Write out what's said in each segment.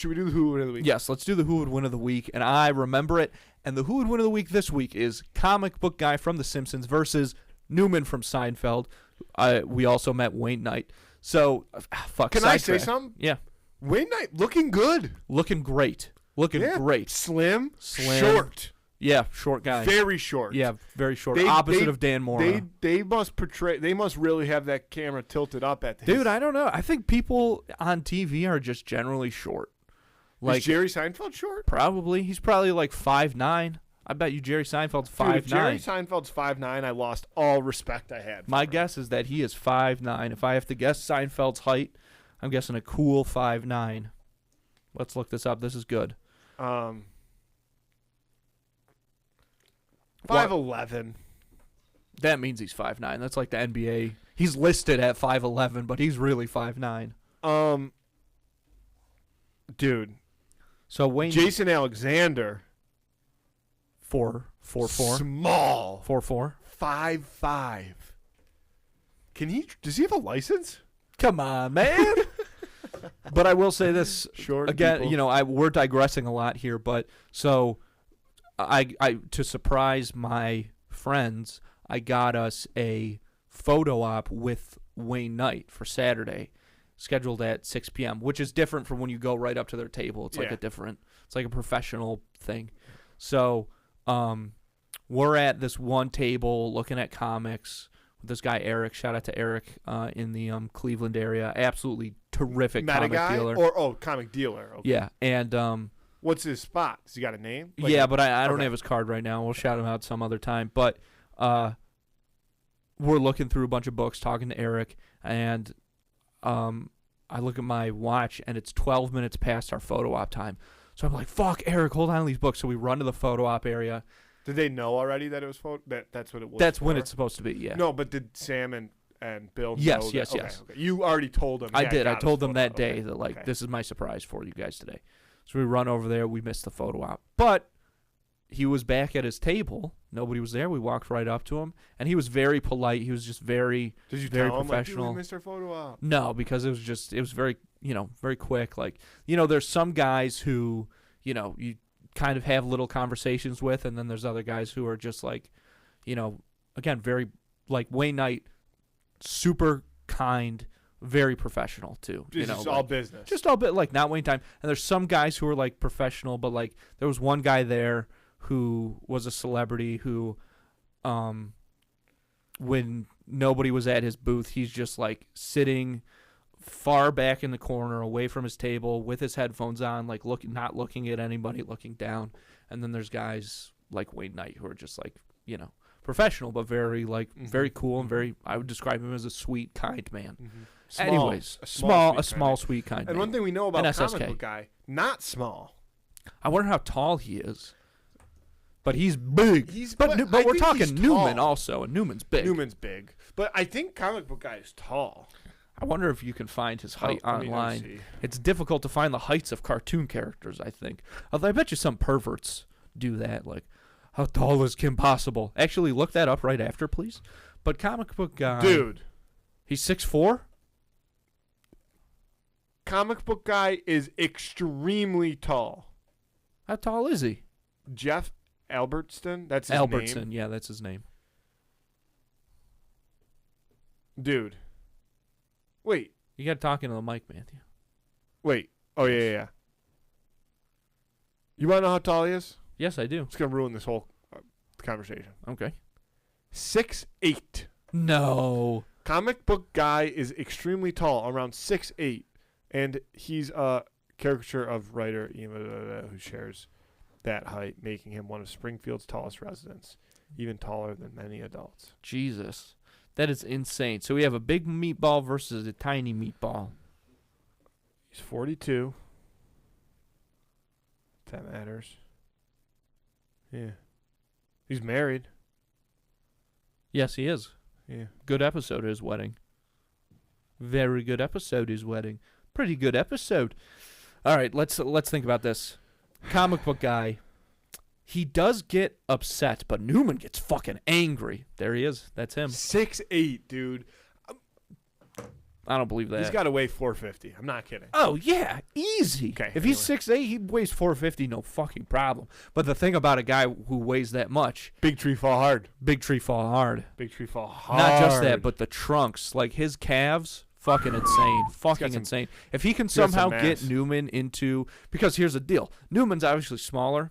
Should we do the Who Win of the Week? Yes, let's do the Who Would Win of the Week, and I remember it. And the Who Would Win of the Week this week is comic book guy from The Simpsons versus Newman from Seinfeld. We also met Wayne Knight. So, fuck. Can I say something? Yeah. Wayne Knight looking good. Looking great. Looking great. Slim. Short. Yeah, short guy. Very short. Yeah, very short. Opposite of Dan Mora. They must portray. They must really have that camera tilted up at. Dude, I don't know. I think people on TV are just generally short. Like, is Jerry Seinfeld short? Probably. He's probably like 5'9". I bet you Jerry Seinfeld's 5'9". If Jerry Seinfeld's 5'9", I lost all respect I had. My guess is that he is 5'9". If I have to guess Seinfeld's height, I'm guessing a cool 5'9". Let's look this up. This is good. 5'11". That means he's 5'9". That's like the NBA. He's listed at 5'11", but he's really 5'9". Dude. So Wayne. Jason Alexander. 4'4". Small. 4'4". 5'5". Does he have a license? Come on, man. But I will say this short again. People. We're digressing a lot here, but so I to surprise my friends, I got us a photo op with Wayne Knight for Saturday, scheduled at 6 p.m., which is different from when you go right up to their table. It's like it's like a professional thing. So we're at this one table looking at comics with this guy Eric. Shout out to Eric in the Cleveland area. Absolutely terrific comic dealer. Comic dealer. Okay. Yeah, and what's his spot? Has he got a name? But I don't have his card right now. We'll shout him out some other time. But we're looking through a bunch of books, talking to Eric, and I look at my watch, and it's 12 minutes past our photo op time. So I'm like, fuck, Eric, hold on to these books. So we run to the photo op area. Did they know already that it was that's what it was? That's when it's supposed to be, yeah. No, but did Sam and Bill know Yes. Okay. You already told them. I did. I told them that day that, this is my surprise for you guys today. So we run over there. We missed the photo op. But he was back at his table. Nobody was there. We walked right up to him, and he was very polite. He was just very, did you very tell professional. Him, like, Mr. Photo Op? No, because it was very, very quick. Like, there's some guys who, you kind of have little conversations with, and then there's other guys who are just like, again, very, like Wayne Knight, super kind, very professional too. Just all business. Just all bit like not Wayne time. And there's some guys who are like professional, but like there was one guy there who was a celebrity who, when nobody was at his booth, he's just like sitting far back in the corner away from his table with his headphones on, like not looking at anybody, looking down. And then there's guys like Wayne Knight who are just like, professional, but very very cool and very, I would describe him as a sweet, kind man. Anyways, a small, sweet, kind man. And one thing we know about comic book guy, not small. I wonder how tall he is. But he's big. But we're talking Newman also, and Newman's big. Newman's big. But I think comic book guy is tall. I wonder if you can find his height online. It's difficult to find the heights of cartoon characters, I think. Although I bet you some perverts do that, like, how tall is Kim Possible? Actually, look that up right after, please. But comic book guy... Dude. He's 6'4"? Comic book guy is extremely tall. How tall is he? Jeff Albertson? That's his name? Albertson, yeah, that's his name. Dude. Wait. You got to talk into the mic, Matthew. Wait. Oh, yeah. You want to know how tall he is? Yes, I do. It's going to ruin this whole conversation. Okay. 6'8". No. Comic book guy is extremely tall, around 6'8", and he's a caricature of writer who shares that height, making him one of Springfield's tallest residents, even taller than many adults. Jesus. That is insane. So we have a big meatball versus a tiny meatball. He's 42. That matters. Yeah. He's married. Yes, he is. Yeah. Good episode, his wedding. Very good episode, his wedding. Pretty good episode. All right, let's think about this. Comic book guy. He does get upset, but Newman gets fucking angry. There he is. That's him. 6'8", dude. I don't believe that. He's got to weigh 450. I'm not kidding. Oh, yeah, easy. Okay, If he's 6'8", he weighs 450, no fucking problem. But the thing about a guy who weighs that much, Big tree fall hard. big tree fall hard. Big tree fall hard. Not just that, but the trunks, like his calves, fucking insane. Fucking some- insane. If he can got some somehow get mass. Newman into, because here's the deal. Newman's obviously smaller,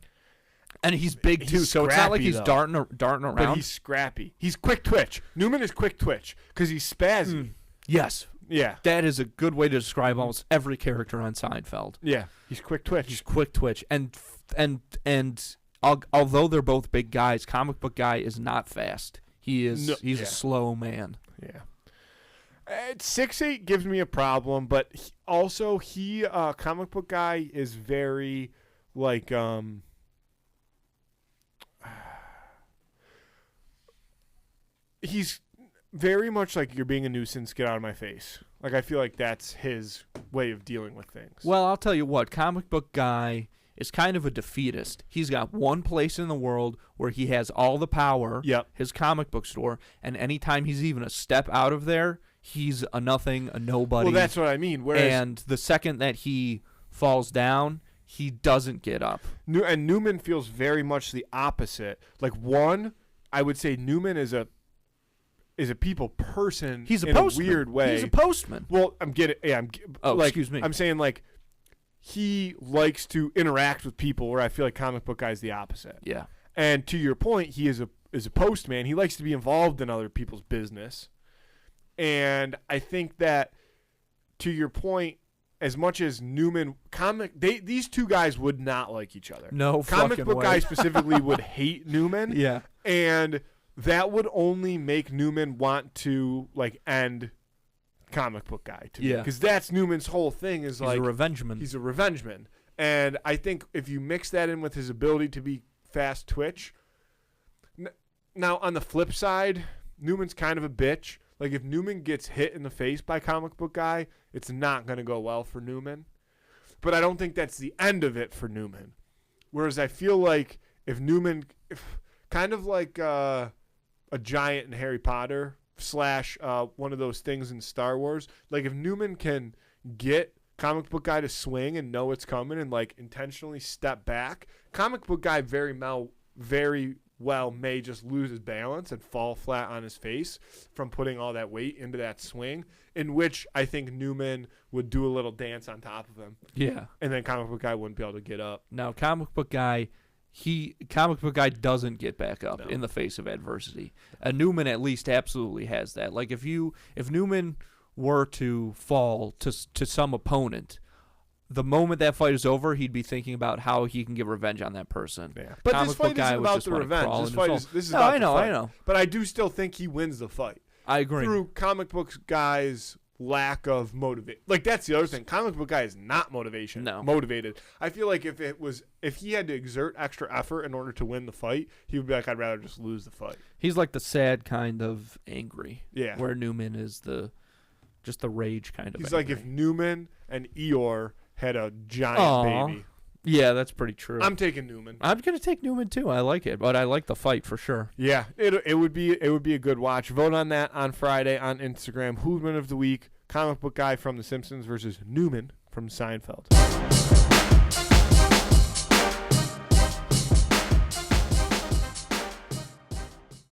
and he's big too, He's so it's not like scrappy, he's though. darting around. But he's scrappy. He's quick twitch. Newman is quick twitch because he's spazzy. Yes. Yeah. That is a good way to describe almost every character on Seinfeld. Yeah. He's quick twitch. He's quick twitch, and although they're both big guys, comic book guy is not fast. He's a slow man. Yeah. 6'8" gives me a problem, but he comic book guy is very like he's very much like, you're being a nuisance, get out of my face. Like, I feel like that's his way of dealing with things. Well, I'll tell you what, comic book guy is kind of a defeatist. He's got one place in the world where he has all the power, Yep. his comic book store, and anytime he's even a step out of there, he's a nothing, a nobody. Well, that's what I mean. Whereas and the second that he falls down, he doesn't get up. and Newman feels very much the opposite. Like, one, I would say Newman is a people person. He's a in postman. a weird way. He's a postman. Well, I'm getting. Yeah, excuse me. I'm saying, like, he likes to interact with people, where I feel like comic book guy's the opposite. Yeah. And to your point, he is a postman. He likes to be involved in other people's business. And I think that, to your point, as much as Newman these two guys would not like each other. No comic fucking book way. guy specifically would hate Newman. Yeah. And that would only make Newman want to, like, end comic book guy to me. Yeah. Because that's Newman's whole thing, is He's like, a revengeman. he's a revengeman. And I think if you mix that in with his ability to be fast twitch. Now, on the flip side, Newman's kind of a bitch. Like, if Newman gets hit in the face by comic book guy, it's not going to go well for Newman. But I don't think that's the end of it for Newman. Whereas I feel like if kind of like a giant in Harry Potter / one of those things in Star Wars, like, if Newman can get comic book guy to swing and know it's coming and, like, intentionally step back, comic book guy very well may just lose his balance and fall flat on his face from putting all that weight into that swing, in which I think Newman would do a little dance on top of him. Yeah. And then comic book guy wouldn't be able to get up. Now, comic book guy doesn't get back up in the face of adversity. Newman at least absolutely has that. Like, if Newman were to fall to some opponent, the moment that fight is over, he'd be thinking about how he can get revenge on that person. Yeah. But Comic this book fight guy isn't would about just the wanna revenge. crawl This in fight his is this is No, about I know, the fight. I know. But I do still think he wins the fight. I agree. Through comic book guy's lack of motivation. Like, that's the other thing. Comic book guy is not motivated. I feel like if he had to exert extra effort in order to win the fight, he would be like, I'd rather just lose the fight. He's like the sad kind of angry. Yeah. Where Newman is just the rage kind of He's angry. like if Newman and Eeyore had a giant baby. Yeah, that's pretty true. I'm taking Newman. I'm gonna take Newman too. I like it, but I like the fight for sure. Yeah, it would be a good watch. Vote on that on Friday on Instagram. Hoodman of the week: comic book guy from The Simpsons versus Newman from Seinfeld.